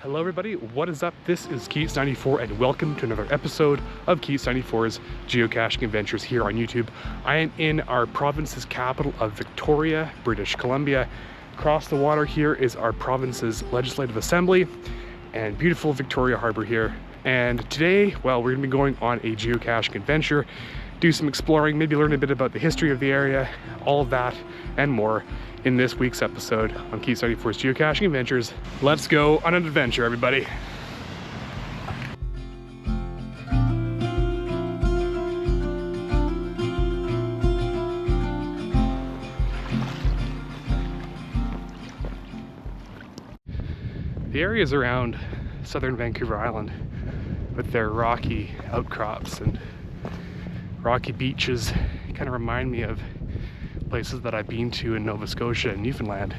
Hello everybody, what is up? This is Keats94 and welcome to another episode of Keats94's Geocaching Adventures here on YouTube. I am in our province's capital of Victoria, British Columbia. Across the water here is our province's Legislative Assembly and beautiful Victoria Harbour here. And today, well, we're gonna be going on a geocaching adventure, do some exploring, maybe learn a bit about the history of the area, all of that and more in this week's episode on Keats94's Geocaching Adventures. Let's go on an adventure, everybody. The areas around southern Vancouver Island with their rocky outcrops and rocky beaches kind of remind me of places that I've been to in Nova Scotia and Newfoundland.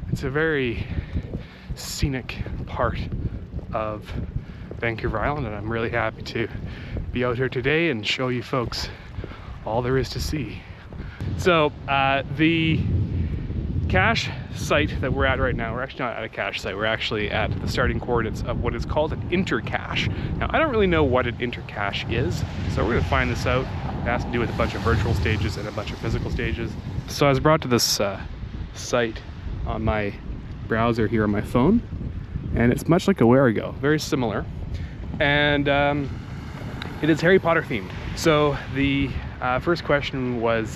It's a very scenic part of Vancouver Island, and I'm really happy to be out here today and show you folks all there is to see. So the cache site that we're at right now, we're actually not at a cache site, we're actually at the starting coordinates of what is called an intercache. Now, I don't really know what an intercache is, so we're gonna find this out. It has to do with a bunch of virtual stages and a bunch of physical stages. So I was brought to this site on my browser here on my phone, and it's much like a Wherigo, very similar. And it is Harry Potter themed. So the first question was,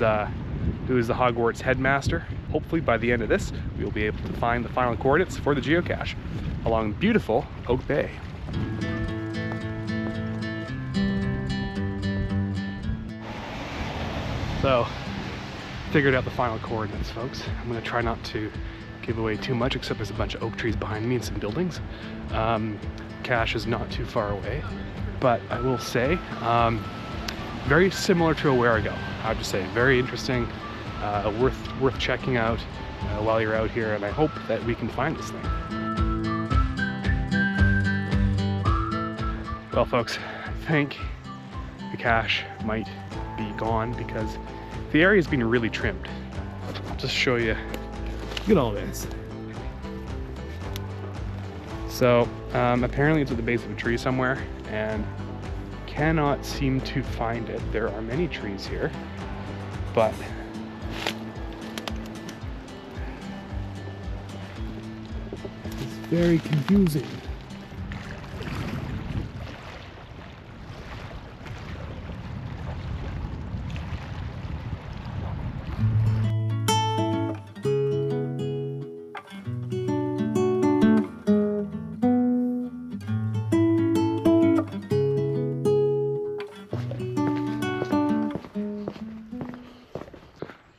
who is the Hogwarts headmaster? Hopefully by the end of this, we'll be able to find the final coordinates for the geocache along beautiful Oak Bay. So, figured out the final coordinates, folks. I'm gonna try not to give away too much, except there's a bunch of oak trees behind me and some buildings. Cache is not too far away, but I will say, very similar to a Wherigo, I have to say. Very interesting, worth checking out while you're out here, and I hope that we can find this thing. Well, folks, I think the cache might be gone because the area's been really trimmed. I'll just show you. Look at all this. So apparently it's at the base of a tree somewhere, and cannot seem to find it. There are many trees here, but it's very confusing.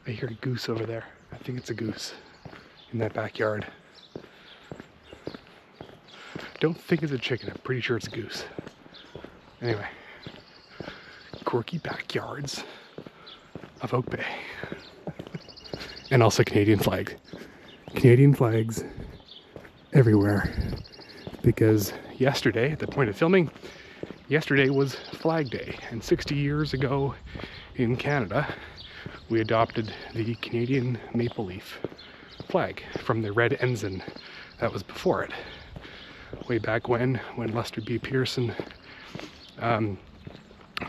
I hear a goose over there. I think it's a goose in that backyard. Don't think it's a chicken. I'm pretty sure it's a goose. Anyway, quirky backyards of Oak Bay. And also Canadian flags. Canadian flags everywhere. Because yesterday, at the point of filming, yesterday was Flag Day. And 60 years ago in Canada, we adopted the Canadian maple leaf flag from the red ensign that was before it. Way back when Lester B. Pearson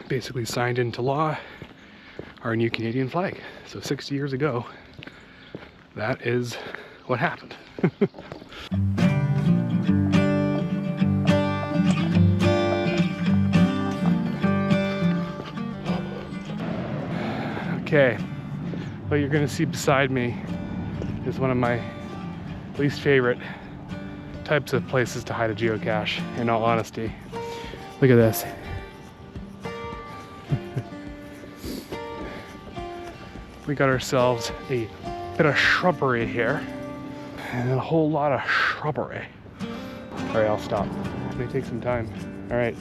basically signed into law our new Canadian flag. So 60 years ago, that is what happened. Okay, what you're gonna see beside me is one of my least favorite types of places to hide a geocache, in all honesty. Look at this. We got ourselves a bit of shrubbery here, and a whole lot of shrubbery. All right, I'll stop. It may take some time. All right,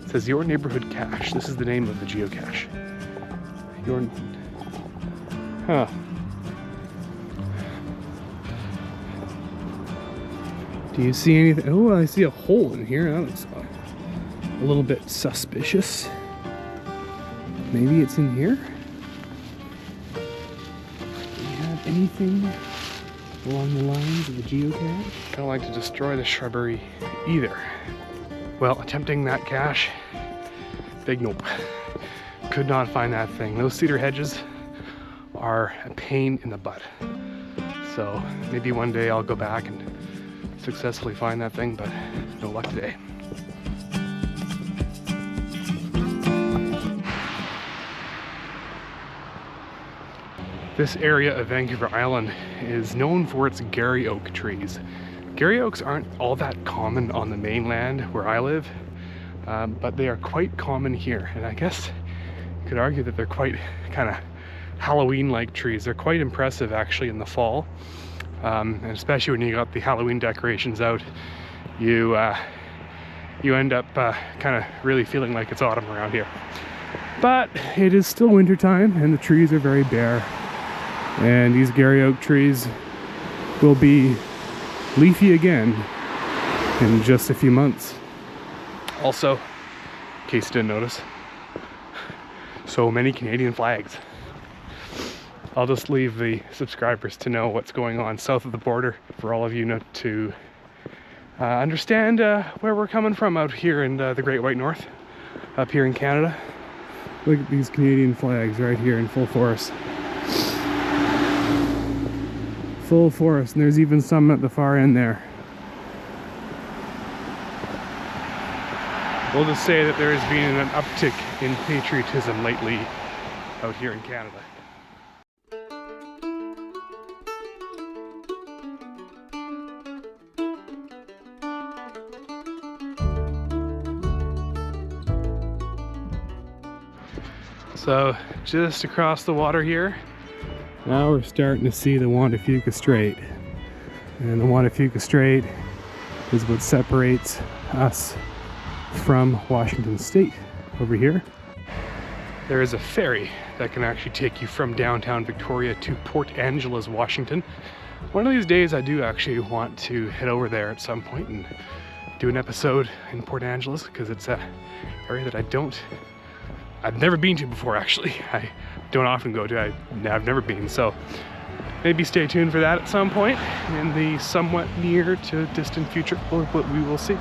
it says your neighborhood cache. This is the name of the geocache. Huh. Do you see anything? Oh, I see a hole in here. That looks a little bit suspicious. Maybe it's in here? Do we have anything along the lines of a geocache. Don't like to destroy the shrubbery either. Well, attempting that cache, big nope. Could not find that thing. Those cedar hedges are a pain in the butt. So maybe one day I'll go back and successfully find that thing, but no luck today. This area of Vancouver Island is known for its Garry oak trees. Garry oaks aren't all that common on the mainland where I live, but they are quite common here. And I guess you could argue that they're quite kind of Halloween-like trees. They're quite impressive actually in the fall, and especially when you got the Halloween decorations out, you end up kind of really feeling like it's autumn around here. But it is still winter time and the trees are very bare. And these Garry oak trees will be leafy again in just a few months. Also, in case you didn't notice, so many Canadian flags. I'll just leave the subscribers to know what's going on south of the border for all of you to understand where we're coming from out here in the Great White North, up here in Canada. Look at these Canadian flags right here in full force. Full forest, and there's even some at the far end there. We'll just say that there has been an uptick in patriotism lately out here in Canada. So just across the water here, now we're starting to see the Wantafuka Strait. And the Wantafuka Strait is what separates us from Washington State over here. There is a ferry that can actually take you from downtown Victoria to Port Angeles, Washington. One of these days I do actually want to head over there at some point and do an episode in Port Angeles, because it's an area that I've never been to before actually. I don't often go to. I've never been, so maybe stay tuned for that at some point in the somewhat near to distant future, but we will see.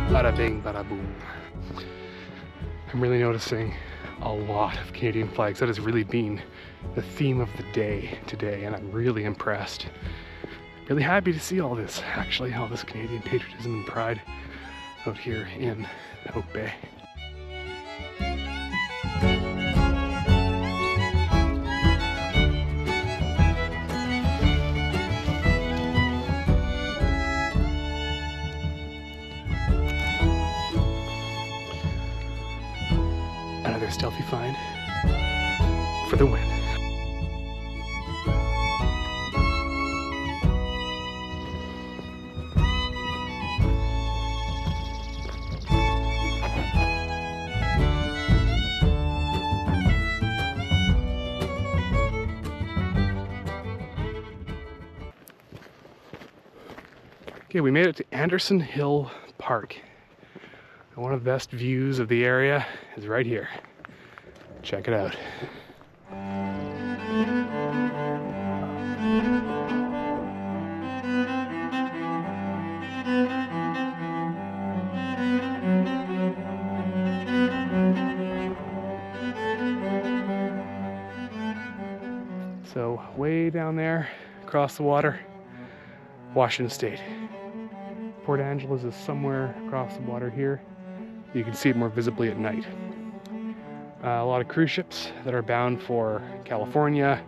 Bada bing, bada boom. I'm really noticing a lot of Canadian flags. That has really been the theme of the day today, and I'm really impressed. Really happy to see all this, actually, all this Canadian patriotism and pride out here in Oak Bay. Another stealthy find for the win. Okay, we made it to Anderson Hill Park. And one of the best views of the area is right here. Check it out. So way down there, across the water, Washington State. Port Angeles is somewhere across the water here. You can see it more visibly at night. A lot of cruise ships that are bound for California,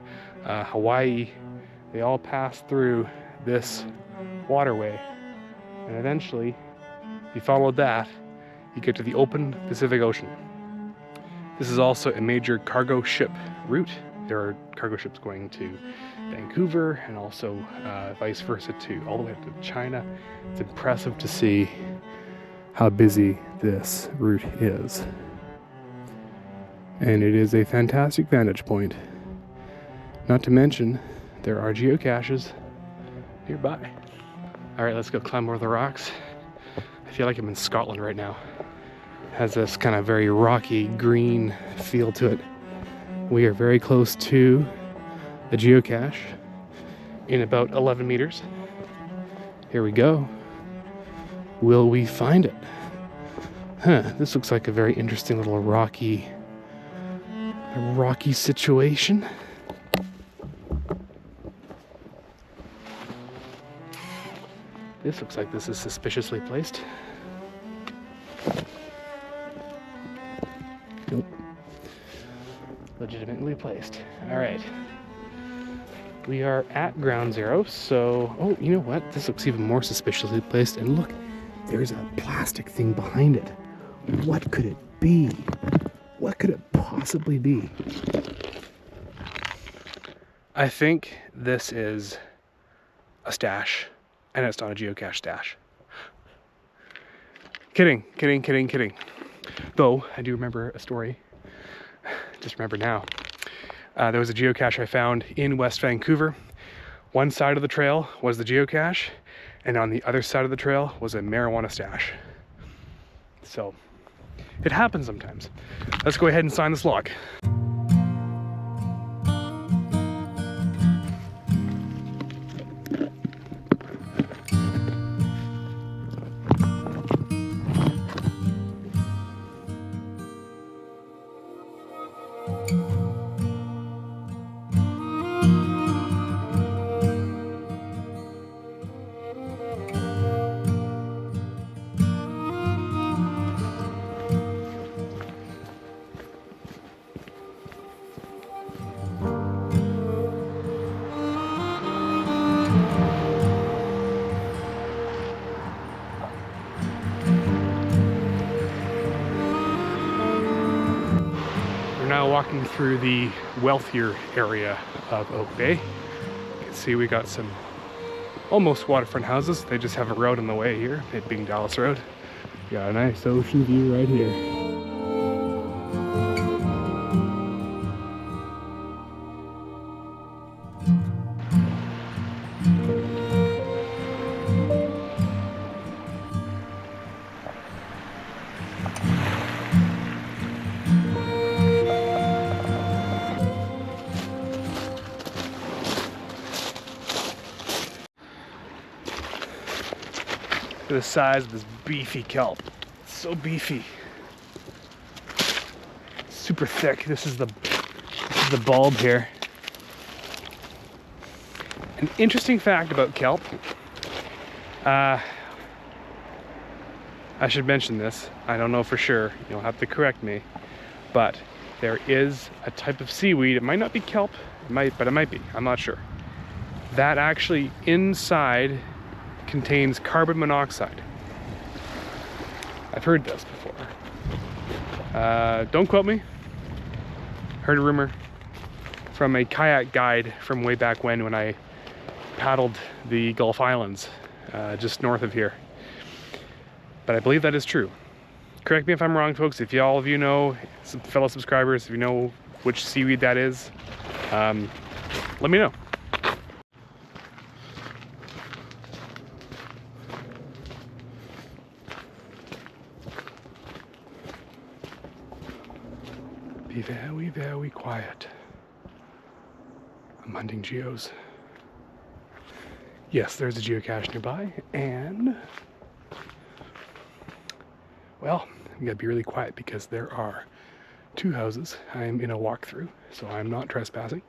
Hawaii, they all pass through this waterway. And eventually, if you follow that, you get to the open Pacific Ocean. This is also a major cargo ship route. There are cargo ships going to Vancouver and also vice versa to all the way up to China. It's impressive to see how busy this route is. And it is a fantastic vantage point. Not to mention, there are geocaches nearby. All right, let's go climb over the rocks. I feel like I'm in Scotland right now. has this kind of very rocky green feel to it. We are very close to the geocache in about 11 meters. Here we go. Will we find it? Huh, this looks like a very interesting little rocky situation. This looks like this is suspiciously placed. Nope. Legitimately placed. All right. We are at ground zero, so... Oh, you know what? This looks even more suspiciously placed. And look, there's a plastic thing behind it. What could it be? What could it possibly be? I think this is a stash, and it's not a geocache stash. Kidding. Though, I do remember a story. Just remember now. There was a geocache I found in West Vancouver. One side of the trail was the geocache, and on the other side of the trail was a marijuana stash. So, it happens sometimes. Let's go ahead and sign this log. We're now walking through the wealthier area of Oak Bay. You can see we got some almost waterfront houses. They just have a road in the way here, it being Dallas Road. Got a nice ocean view right here. Look at the size of this beefy kelp. It's so beefy. Super thick. This is the bulb here. An interesting fact about kelp. I should mention this. I don't know for sure. You'll have to correct me. But there is a type of seaweed. It might not be kelp. But it might be. I'm not sure. That actually inside contains carbon monoxide. I've heard this before. Don't quote me. Heard a rumor from a kayak guide from way back when I paddled the Gulf Islands, just north of here. But I believe that is true. Correct me if I'm wrong, folks. If all of you know, some fellow subscribers, if you know which seaweed that is, let me know. Be very, very quiet. I'm hunting geos. Yes, there's a geocache nearby, and well, we gotta be really quiet because there are two houses. I'm in a walkthrough, so I'm not trespassing.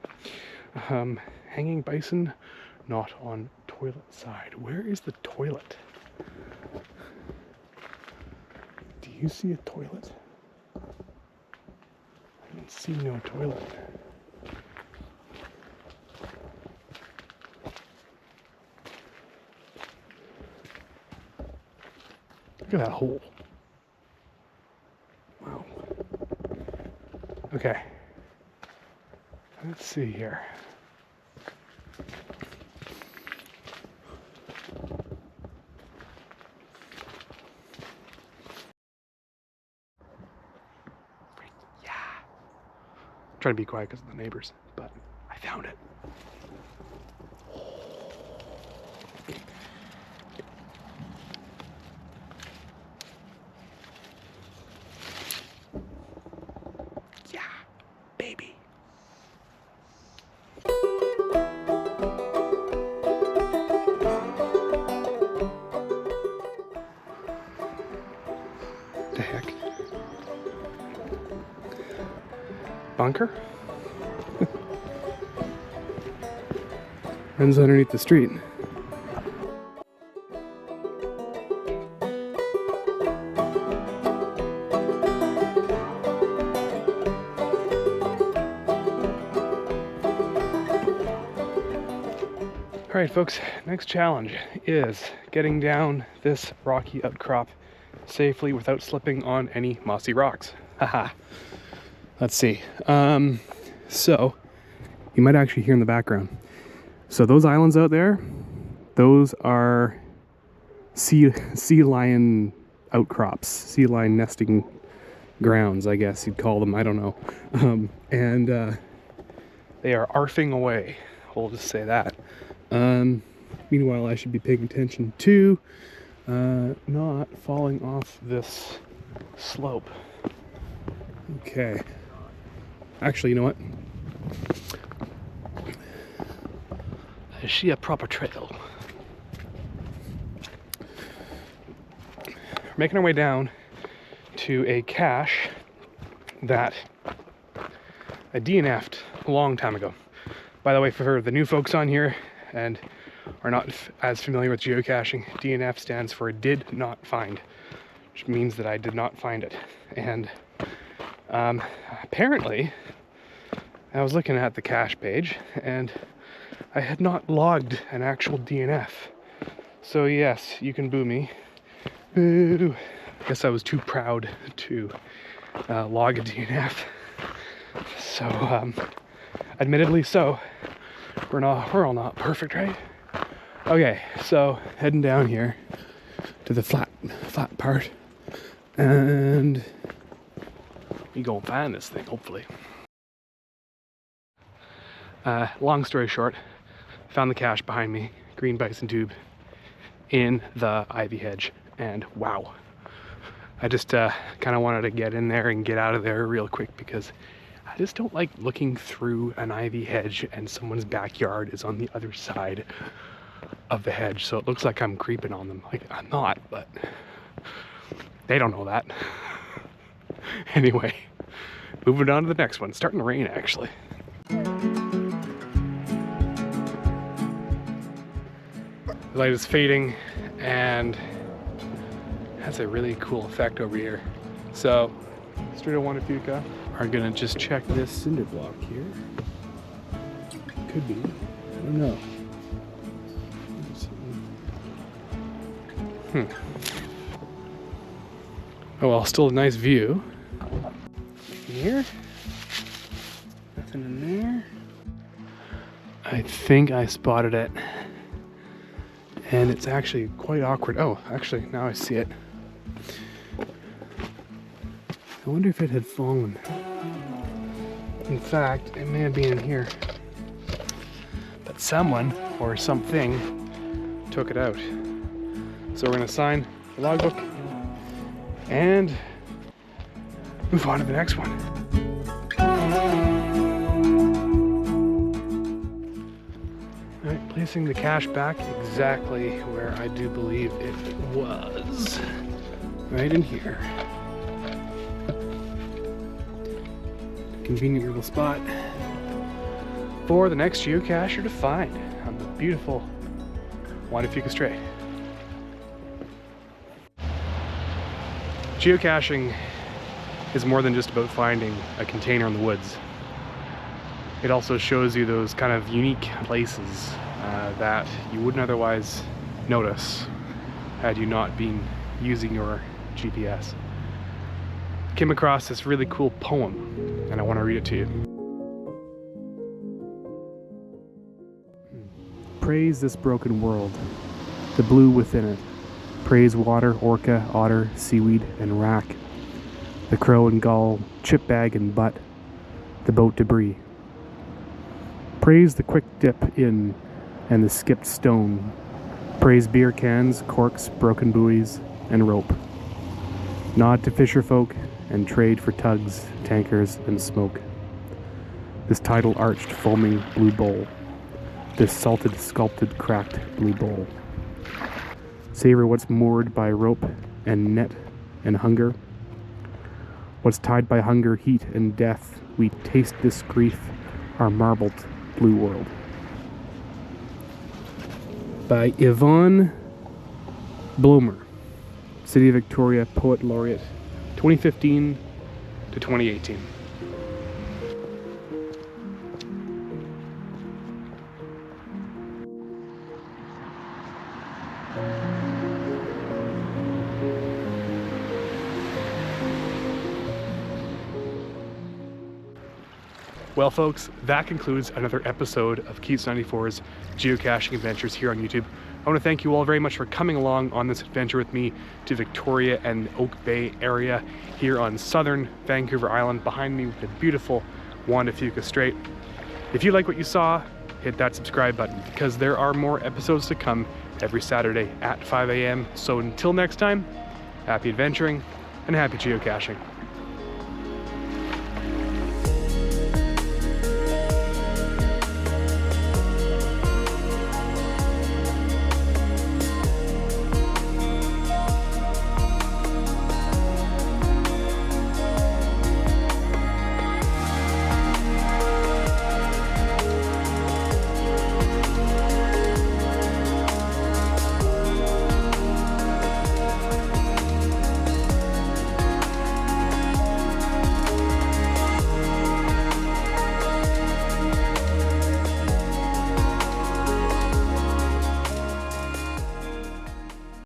Hanging bison, not on toilet side. Where is the toilet? Do you see a toilet? I don't see no toilet. Look at that hole. Wow. Okay. Let's see here. Yeah. Trying to be quiet because of the neighbors, but I found it. bunker. Runs underneath the street. Alright folks, next challenge is getting down this rocky outcrop safely without slipping on any mossy rocks. Haha. Let's see. So, you might actually hear in the background. So those islands out there, those are sea lion outcrops, sea lion nesting grounds, I guess you'd call them, I don't know. They are arfing away, we'll just say that. Meanwhile, I should be paying attention to not falling off this slope. Okay. Actually, you know what? Is she a proper trail? We're making our way down to a cache that I DNF'd a long time ago. By the way, for the new folks on here and are not as familiar with geocaching, DNF stands for did not find, which means that I did not find it. And apparently, I was looking at the cache page and I had not logged an actual DNF. So yes, you can boo me. Boo. I guess I was too proud to log a DNF. So, admittedly so. We're all not perfect, right? Okay, so heading down here to the flat part, and we gonna find this thing, hopefully. Long story short, found the cache behind me, green bison tube in the ivy hedge, and wow. I just kind of wanted to get in there and get out of there real quick because I just don't like looking through an ivy hedge and someone's backyard is on the other side of the hedge, so it looks like I'm creeping on them. Like, I'm not, but they don't know that. Anyway, moving on to the next one. It's starting to rain, actually. The light is fading and has a really cool effect over here. So, Street of Wanapewka are gonna just check this cinder block here. Could be, I don't know. Oh well, still a nice view. Here, nothing in there. I think I spotted it. And it's actually quite awkward. Oh, actually, now I see it. I wonder if it had fallen. In fact, it may have been in here. But someone or something took it out. So we're gonna sign the logbook and move on to the next one. All right, placing the cache back exactly where I do believe it was. Right in here. Convenient little spot for the next geocacher to find on the beautiful Wanapewka Strait. Geocaching is more than just about finding a container in the woods. It also shows you those kind of unique places that you wouldn't otherwise notice had you not been using your GPS. Came across this really cool poem and I want to read it to you. Praise this broken world, the blue within it. Praise water, orca, otter, seaweed, and wrack. The crow and gull, chip bag and butt, the boat debris. Praise the quick dip in and the skipped stone. Praise beer cans, corks, broken buoys, and rope. Nod to fisher folk and trade for tugs, tankers, and smoke. This tidal arched, foaming blue bowl. This salted, sculpted, cracked blue bowl. Savor what's moored by rope and net and hunger. What's tied by hunger, heat, and death we taste this grief, our marbled blue world. By Yvonne Blomer, City of Victoria Poet Laureate, 2015 to 2018. Well folks, that concludes another episode of Keats94's geocaching adventures here on YouTube. I want to thank you all very much for coming along on this adventure with me to Victoria and Oak Bay area here on southern Vancouver Island, behind me with the beautiful Juan de Fuca Strait. If you like what you saw, hit that subscribe button because there are more episodes to come every Saturday at 5 a.m. So until next time, happy adventuring and happy geocaching.